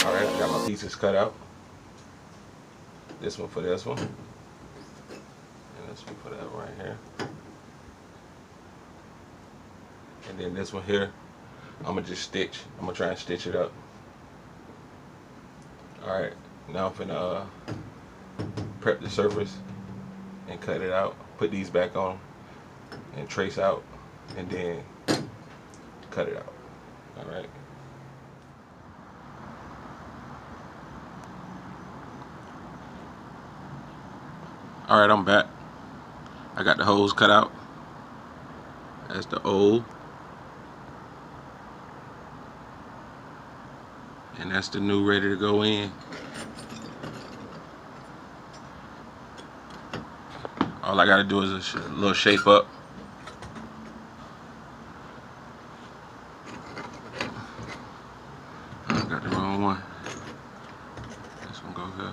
Alright, I got my pieces cut out. This one for this one. And this one for that right here. And then this one here, I'm gonna just stitch. I'm gonna try and stitch it up. Alright, now I'm finna prep the surface and cut it out. Put these back on and trace out and then cut it out. Alright. Alright, I'm back. I got the holes cut out. That's the old. And that's the new ready to go in. All I gotta do is a little shape up. I got the wrong one. This one goes here.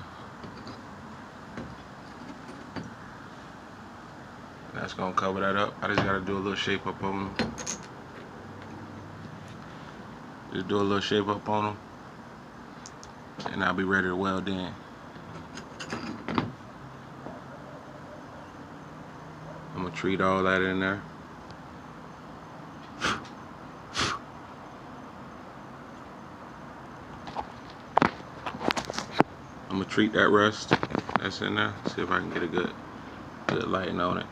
That's gonna cover that up. I just gotta do a little shape up on them. Just do a little shape up on them, and I'll be ready to weld in. I'm gonna treat all that in there. I'm gonna treat that rust that's in there. See if I can get a good lighting on it.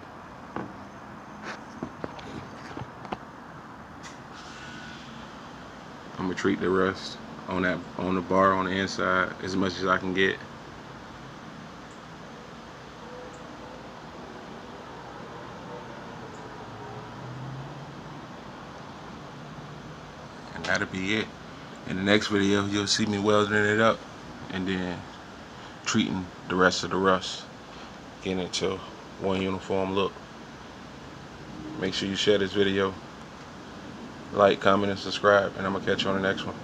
I'm gonna treat the rust on the bar on the inside as much as I can get. And that'll be it. In the next video, you'll see me welding it up and then treating the rest of the rust, getting it to one uniform look. Make sure you share this video, like, comment, and subscribe, and I'm gonna catch you on the next one.